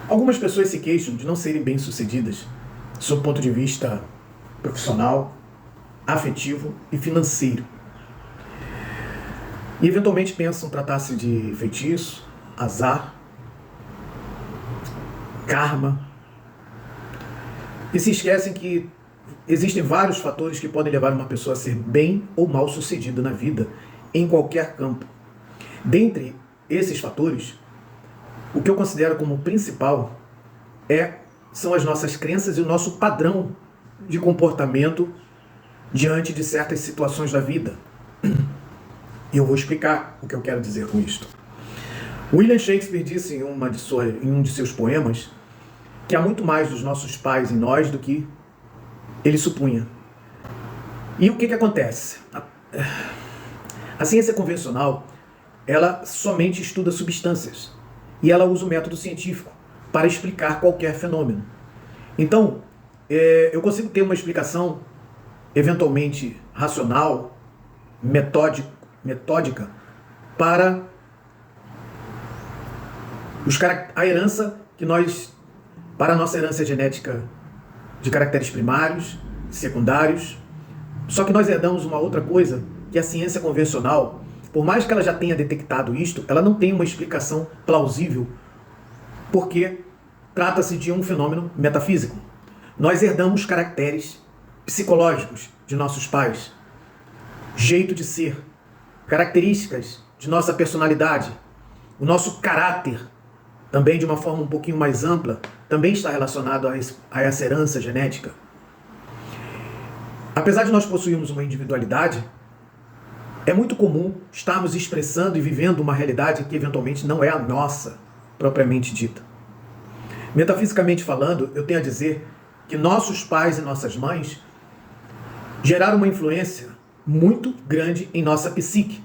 Algumas pessoas se queixam de não serem bem-sucedidas sob o ponto de vista profissional, afetivo e financeiro. E eventualmente pensam tratar-se de feitiço, azar, karma. E se esquecem que existem vários fatores que podem levar uma pessoa a ser bem ou mal sucedida na vida, em qualquer campo. Dentre esses fatores, o que eu considero como principal são as nossas crenças e o nosso padrão de comportamento diante de certas situações da vida. E eu vou explicar o que eu quero dizer com isto. William Shakespeare disse em um de seus poemas que há muito mais dos nossos pais em nós do que ele supunha. E o que acontece? A ciência convencional, ela somente estuda substâncias e ela usa o método científico para explicar qualquer fenômeno. Então, eu consigo ter uma explicação eventualmente racional, metódica para a herança para a nossa herança genética de caracteres primários, secundários. Só que nós herdamos uma outra coisa, que a ciência convencional, por mais que ela já tenha detectado isto, ela não tem uma explicação plausível, porque trata-se de um fenômeno metafísico. Nós herdamos caracteres psicológicos de nossos pais, jeito de ser, características de nossa personalidade, o nosso caráter, também de uma forma um pouquinho mais ampla, também está relacionado a essa herança genética. Apesar de nós possuirmos uma individualidade, é muito comum estarmos expressando e vivendo uma realidade que eventualmente não é a nossa, propriamente dita. Metafisicamente falando, eu tenho a dizer que nossos pais e nossas mães geraram uma influência muito grande em nossa psique.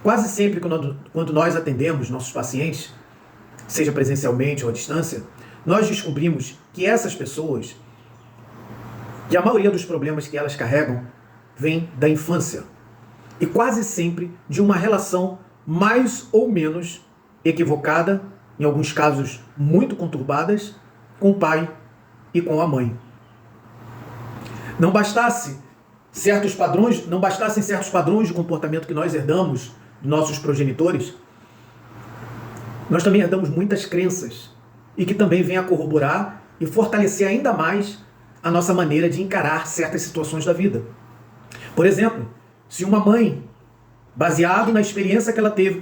Quase sempre quando nós atendemos nossos pacientes, seja presencialmente ou à distância, nós descobrimos que essas pessoas, que a maioria dos problemas que elas carregam, vem da infância. E quase sempre de uma relação mais ou menos equivocada, em alguns casos muito conturbadas, com o pai e com a mãe. Não bastassem certos padrões de comportamento que nós herdamos dos nossos progenitores, nós também herdamos muitas crenças e que também vêm a corroborar e fortalecer ainda mais a nossa maneira de encarar certas situações da vida. Por exemplo, se uma mãe, baseado na experiência que ela teve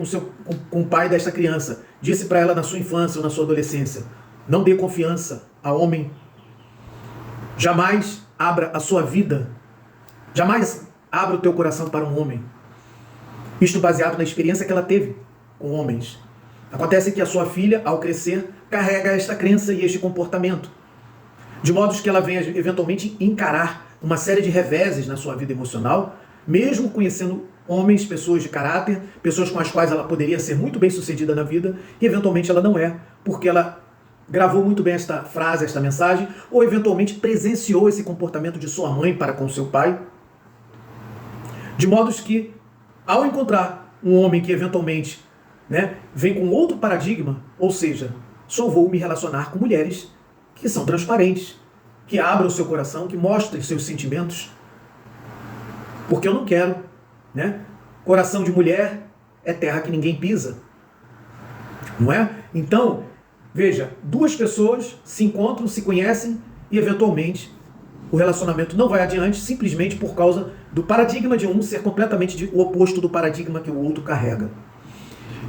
com o pai desta criança, disse para ela na sua infância ou na sua adolescência: não dê confiança a homem, jamais abra a sua vida, jamais abra o teu coração para um homem. Isto baseado na experiência que ela teve com homens. Acontece que a sua filha, ao crescer, carrega esta crença e este comportamento, de modo que ela venha eventualmente encarar uma série de reveses na sua vida emocional, mesmo conhecendo homens, pessoas de caráter, pessoas com as quais ela poderia ser muito bem sucedida na vida, e eventualmente ela não é, porque ela gravou muito bem esta frase, esta mensagem, ou eventualmente presenciou esse comportamento de sua mãe para com seu pai, de modo que, ao encontrar um homem que eventualmente vem com outro paradigma, ou seja, só vou me relacionar com mulheres que são transparentes, que abram o seu coração, que mostrem seus sentimentos, porque eu não quero, coração de mulher é terra que ninguém pisa, não é? Então, veja, duas pessoas se encontram, se conhecem e eventualmente o relacionamento não vai adiante simplesmente por causa do paradigma de um ser completamente o oposto do paradigma que o outro carrega.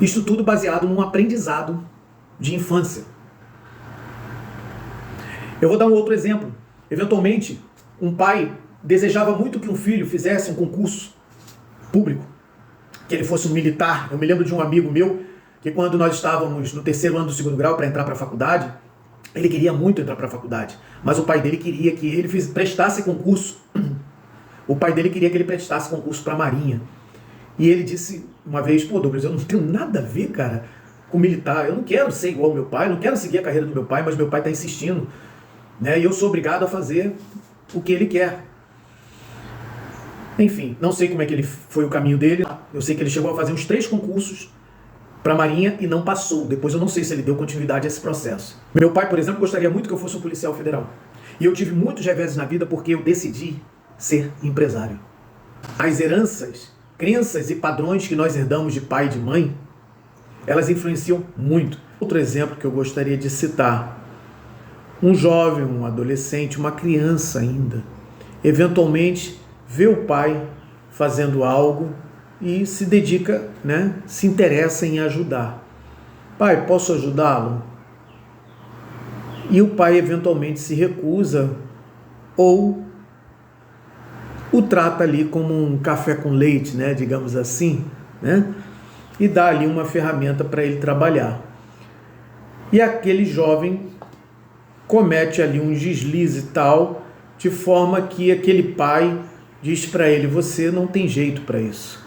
Isso tudo baseado num aprendizado de infância. Eu vou dar um outro exemplo. Eventualmente, um pai desejava muito que um filho fizesse um concurso público, que ele fosse um militar. Eu me lembro de um amigo meu, que quando nós estávamos no terceiro ano do segundo grau para entrar para a faculdade, ele queria muito entrar para a faculdade, mas o pai dele queria que ele prestasse concurso. O pai dele queria que ele prestasse concurso para a Marinha. E ele disse uma vez: pô, Douglas, eu não tenho nada a ver, cara, com militar. Eu não quero ser igual ao meu pai, não quero seguir a carreira do meu pai, mas meu pai está insistindo, e eu sou obrigado a fazer o que ele quer. Enfim, não sei como é que foi o caminho dele. Eu sei que ele chegou a fazer uns 3 concursos para a Marinha e não passou. Depois eu não sei se ele deu continuidade a esse processo. Meu pai, por exemplo, gostaria muito que eu fosse um policial federal. E eu tive muitos reveses na vida porque eu decidi ser empresário. As heranças, crenças e padrões que nós herdamos de pai e de mãe, elas influenciam muito. Outro exemplo que eu gostaria de citar: um jovem, um adolescente, uma criança ainda, eventualmente vê o pai fazendo algo e se dedica, se interessa em ajudar. Pai, posso ajudá-lo? E o pai eventualmente se recusa ou o trata ali como um café com leite, digamos assim, e dá ali uma ferramenta para ele trabalhar. E aquele jovem comete ali um deslize tal, de forma que aquele pai diz para ele: você não tem jeito para isso.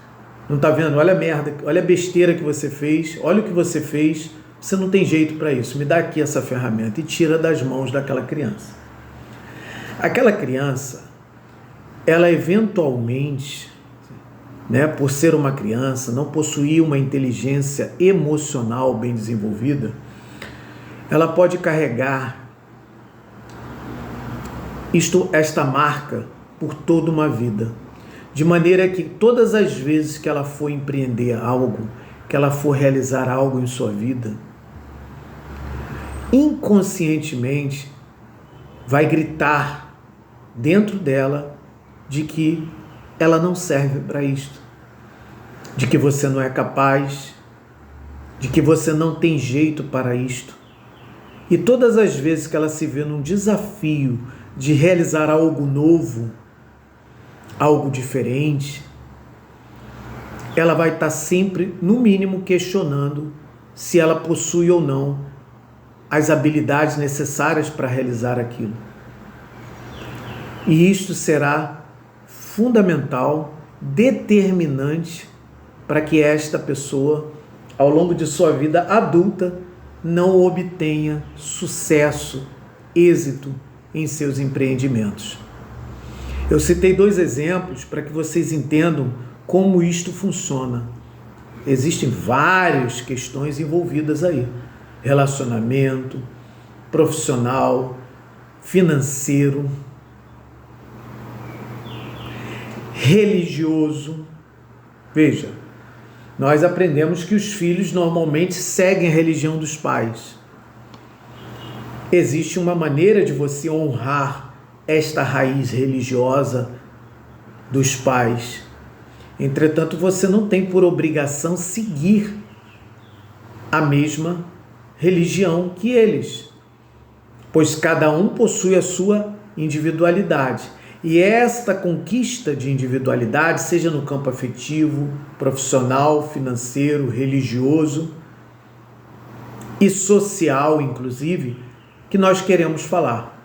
Não está vendo? Olha a merda, olha a besteira que você fez, olha o que você fez, você não tem jeito para isso, me dá aqui essa ferramenta, e tira das mãos daquela criança. Aquela criança, ela eventualmente, por ser uma criança, não possuir uma inteligência emocional bem desenvolvida, ela pode carregar esta marca por toda uma vida. De maneira que todas as vezes que ela for empreender algo, que ela for realizar algo em sua vida, inconscientemente vai gritar dentro dela de que ela não serve para isto, de que você não é capaz, de que você não tem jeito para isto. E todas as vezes que ela se vê num desafio de realizar algo novo, algo diferente, ela vai estar sempre, no mínimo, questionando se ela possui ou não as habilidades necessárias para realizar aquilo. E isto será fundamental, determinante para que esta pessoa, ao longo de sua vida adulta, não obtenha sucesso, êxito em seus empreendimentos. Eu citei 2 exemplos para que vocês entendam como isto funciona. Existem várias questões envolvidas aí: relacionamento, profissional, financeiro, religioso. Veja, nós aprendemos que os filhos normalmente seguem a religião dos pais. Existe uma maneira de você honrar esta raiz religiosa dos pais. Entretanto, você não tem por obrigação seguir a mesma religião que eles, pois cada um possui a sua individualidade. E esta conquista de individualidade, seja no campo afetivo, profissional, financeiro, religioso e social, inclusive, que nós queremos falar.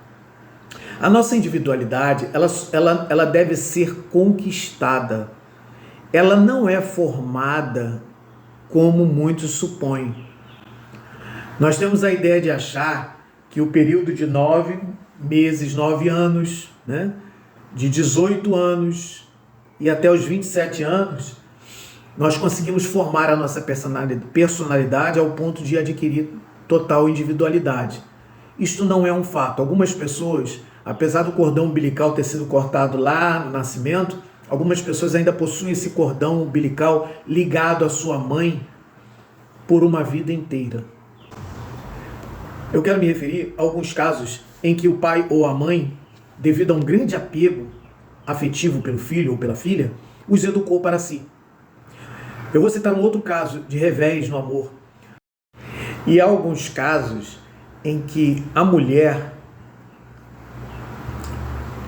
A nossa individualidade, ela deve ser conquistada. Ela não é formada como muitos supõem. Nós temos a ideia de achar que o período de 9 meses, 9 anos, de 18 anos e até os 27 anos, nós conseguimos formar a nossa personalidade ao ponto de adquirir total individualidade. Isto não é um fato. Algumas pessoas, apesar do cordão umbilical ter sido cortado lá no nascimento, algumas pessoas ainda possuem esse cordão umbilical ligado à sua mãe por uma vida inteira. Eu quero me referir a alguns casos em que o pai ou a mãe, devido a um grande apego afetivo pelo filho ou pela filha, os educou para si. Eu vou citar um outro caso de revés no amor. E há alguns casos em que a mulher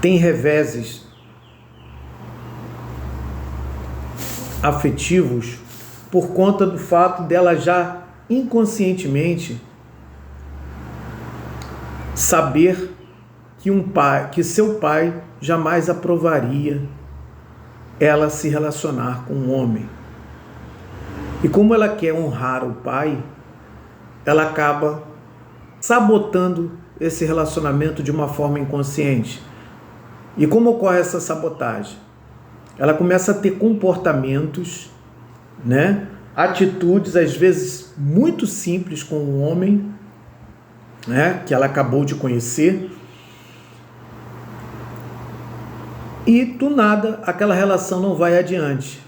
tem reveses afetivos por conta do fato dela já inconscientemente saber que seu pai jamais aprovaria ela se relacionar com um homem. E como ela quer honrar o pai, ela acaba sabotando esse relacionamento de uma forma inconsciente. E como ocorre essa sabotagem? Ela começa a ter comportamentos, atitudes, às vezes muito simples, com um homem, né, que ela acabou de conhecer, e do nada aquela relação não vai adiante.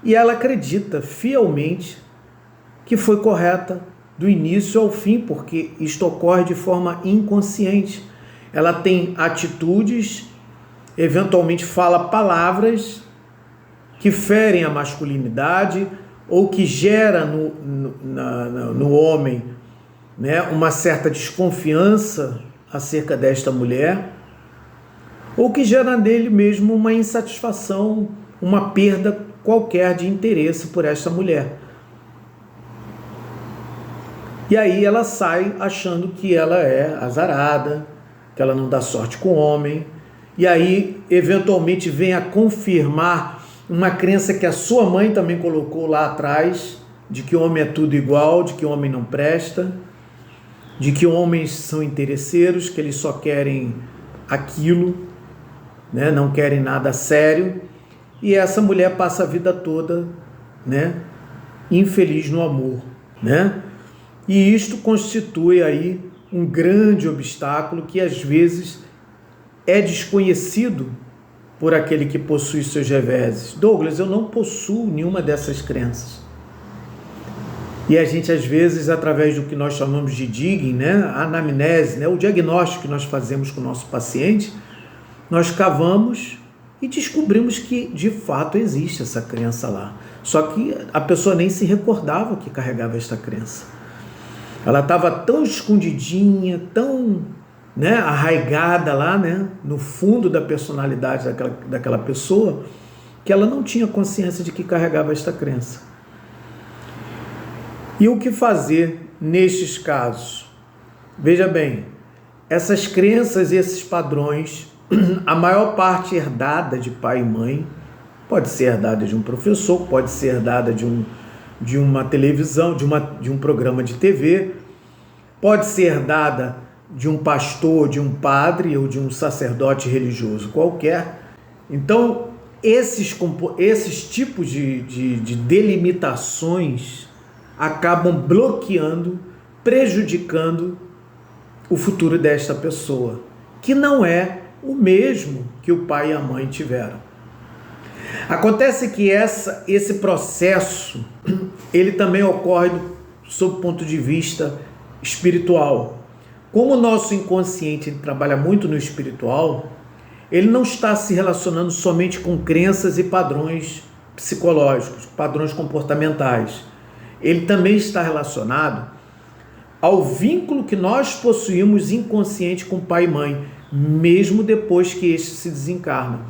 E ela acredita fielmente que foi correta do início ao fim, porque isto ocorre de forma inconsciente. Ela tem atitudes, eventualmente fala palavras que ferem a masculinidade ou que gera no homem, né, uma certa desconfiança acerca desta mulher, ou que gera nele mesmo uma insatisfação, uma perda qualquer de interesse por esta mulher. E aí ela sai achando que ela é azarada, que ela não dá sorte com o homem, e aí eventualmente vem a confirmar uma crença que a sua mãe também colocou lá atrás, de que o homem é tudo igual, de que o homem não presta, de que homens são interesseiros, que eles só querem aquilo, né? Não querem nada sério, e essa mulher passa a vida toda, né, infeliz no amor, né? E isto constitui aí um grande obstáculo que às vezes é desconhecido por aquele que possui seus reveses. Douglas, eu não possuo nenhuma dessas crenças. E a gente, às vezes, através do que nós chamamos de digging, né, a anamnese, né, o diagnóstico que nós fazemos com o nosso paciente, nós cavamos e descobrimos que, de fato, existe essa crença lá. Só que a pessoa nem se recordava que carregava esta crença. Ela estava tão escondidinha, tão, né, arraigada lá, né, no fundo da personalidade daquela pessoa, que ela não tinha consciência de que carregava esta crença. E o que fazer nestes casos? Veja bem, essas crenças e esses padrões, a maior parte herdada de pai e mãe, pode ser herdada de um professor, pode ser herdada de uma televisão, de um programa de TV, pode ser herdada de um pastor, de um padre ou de um sacerdote religioso qualquer. Então, esses tipos de delimitações acabam bloqueando, prejudicando o futuro desta pessoa, que não é o mesmo que o pai e a mãe tiveram. Acontece que esse processo, ele também ocorre sob o ponto de vista espiritual. Como o nosso inconsciente trabalha muito no espiritual, ele não está se relacionando somente com crenças e padrões psicológicos, padrões comportamentais. Ele também está relacionado ao vínculo que nós possuímos inconsciente com pai e mãe, mesmo depois que este se desencarna.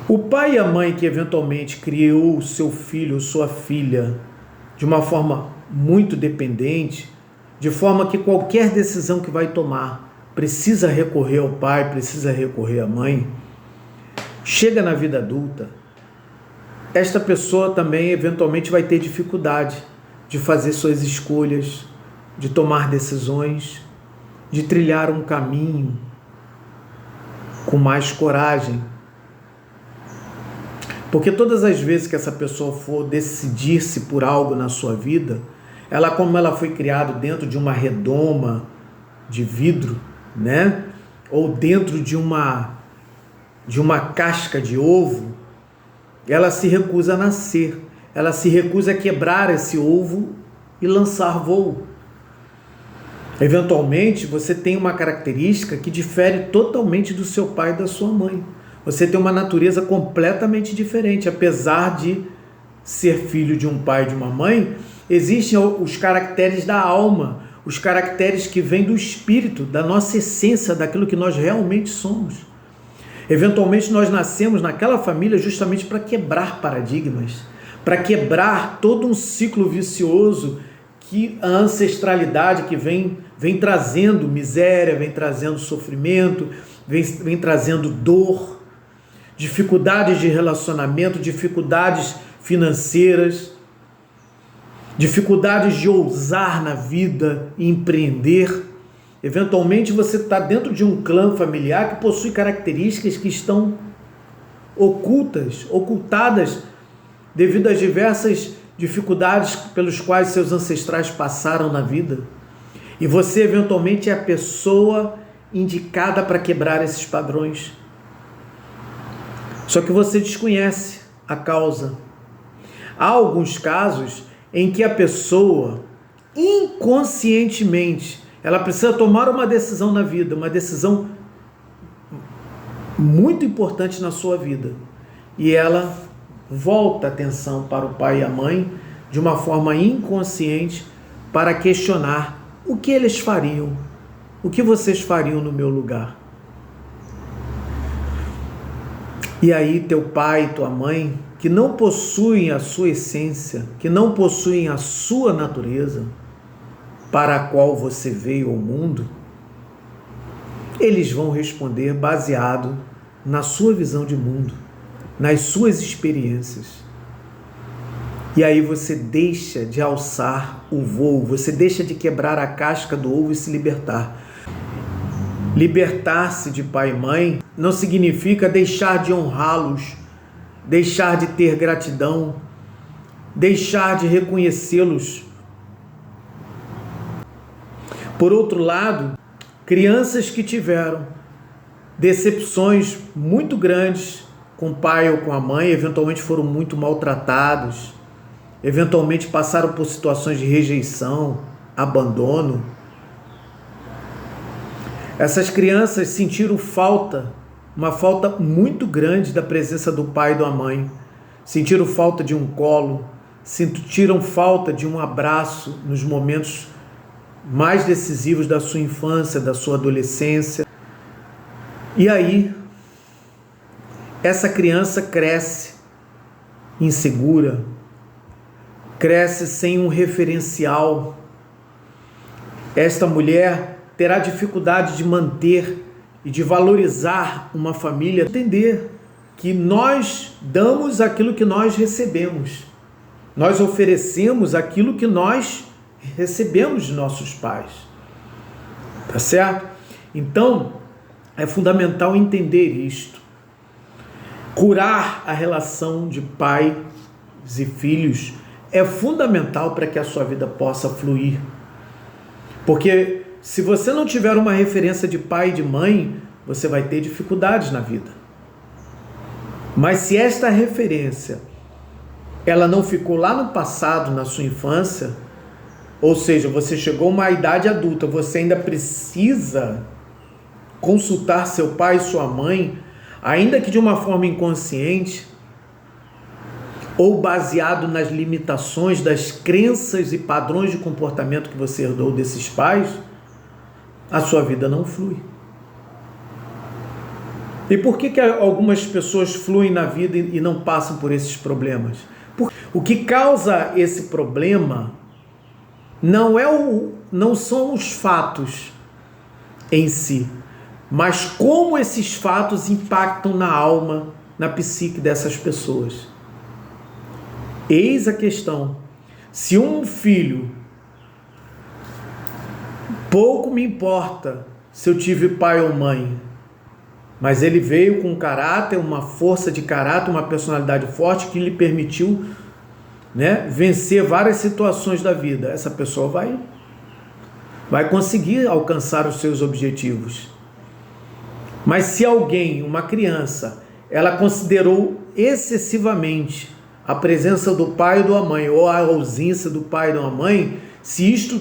O pai e a mãe que eventualmente criou o seu filho ou sua filha de uma forma muito dependente, de forma que qualquer decisão que vai tomar precisa recorrer ao pai, precisa recorrer à mãe, chega na vida adulta, esta pessoa também eventualmente vai ter dificuldade de fazer suas escolhas, de tomar decisões, de trilhar um caminho com mais coragem. Porque todas as vezes que essa pessoa for decidir-se por algo na sua vida, ela, como ela foi criada dentro de uma redoma de vidro, né? Ou dentro de uma casca de ovo, ela se recusa a nascer, ela se recusa a quebrar esse ovo e lançar voo. Eventualmente, você tem uma característica que difere totalmente do seu pai e da sua mãe. Você tem uma natureza completamente diferente, apesar de ser filho de um pai e de uma mãe, existem os caracteres da alma, os caracteres que vêm do espírito, da nossa essência, daquilo que nós realmente somos. Eventualmente nós nascemos naquela família justamente para quebrar paradigmas, para quebrar todo um ciclo vicioso que a ancestralidade que vem trazendo miséria, vem trazendo sofrimento, vem trazendo dor, dificuldades de relacionamento, dificuldades financeiras, dificuldades de ousar na vida e empreender. Eventualmente você está dentro de um clã familiar que possui características que estão ocultadas devido às diversas dificuldades pelos quais seus ancestrais passaram na vida. E você, eventualmente, é a pessoa indicada para quebrar esses padrões. Só que você desconhece a causa. Há alguns casos em que a pessoa, inconscientemente, ela precisa tomar uma decisão na vida, uma decisão muito importante na sua vida. E ela volta a atenção para o pai e a mãe de uma forma inconsciente para questionar o que eles fariam, o que vocês fariam no meu lugar. E aí teu pai e tua mãe, que não possuem a sua essência, que não possuem a sua natureza, para a qual você veio ao mundo, eles vão responder baseado na sua visão de mundo, nas suas experiências. E aí você deixa de alçar o voo, você deixa de quebrar a casca do ovo e se libertar. Libertar-se de pai e mãe não significa deixar de honrá-los, deixar de ter gratidão, deixar de reconhecê-los. Por outro lado, crianças que tiveram decepções muito grandes com o pai ou com a mãe, eventualmente foram muito maltratados, eventualmente passaram por situações de rejeição, abandono. Essas crianças sentiram uma falta muito grande da presença do pai e da mãe. Sentiram falta de um colo, sentiram falta de um abraço nos momentos mais decisivos da sua infância, da sua adolescência. E aí, essa criança cresce insegura, cresce sem um referencial. Esta mulher terá dificuldade de manter e de valorizar uma família, entender que nós damos aquilo que nós recebemos. Nós oferecemos aquilo que nós recebemos de nossos pais. Tá certo? Então, é fundamental entender isto. Curar a relação de pais e filhos é fundamental para que a sua vida possa fluir. Porque se você não tiver uma referência de pai e de mãe, você vai ter dificuldades na vida. Mas se esta referência, ela não ficou lá no passado, na sua infância, ou seja, você chegou a uma idade adulta, você ainda precisa consultar seu pai e sua mãe, ainda que de uma forma inconsciente, ou baseado nas limitações das crenças e padrões de comportamento que você herdou desses pais, a sua vida não flui. E por que algumas pessoas fluem na vida e não passam por esses problemas? O que causa esse problema não são os fatos em si, mas como esses fatos impactam na alma, na psique dessas pessoas. Eis a questão. Se um filho, pouco me importa se eu tive pai ou mãe, mas ele veio com caráter, uma força de caráter, uma personalidade forte que lhe permitiu, vencer várias situações da vida. Essa pessoa vai conseguir alcançar os seus objetivos. Mas se alguém, uma criança, ela considerou excessivamente a presença do pai ou da mãe, ou a ausência do pai ou da mãe, se isto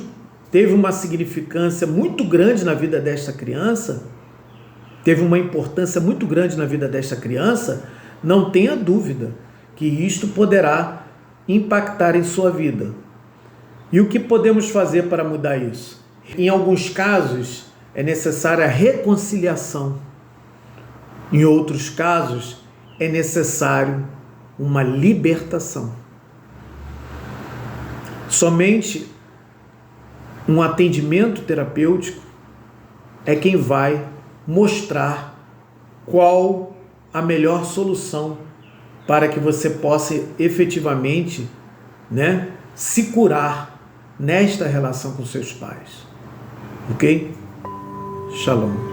teve uma significância muito grande na vida desta criança, teve uma importância muito grande na vida desta criança, não tenha dúvida que isto poderá impactar em sua vida. E o que podemos fazer para mudar isso? Em alguns casos, é necessária a reconciliação. Em outros casos, é necessário uma libertação. Somente um atendimento terapêutico é quem vai mostrar qual a melhor solução para que você possa efetivamente, se curar nesta relação com seus pais. Ok? Shalom.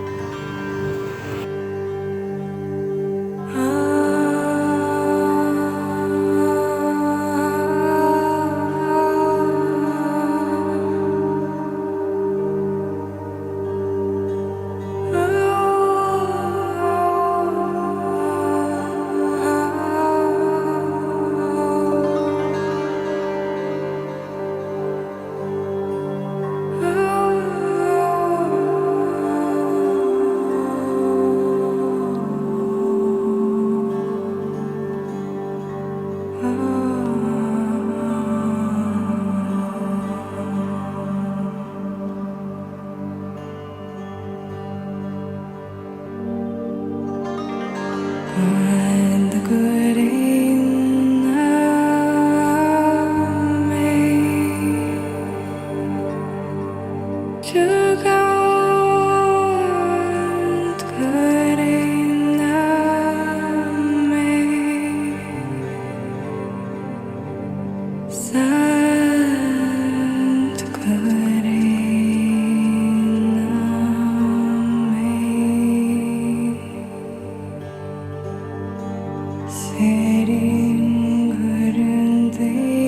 find the good in me. To God, good in me. Sant good in me. Sitting good in thee.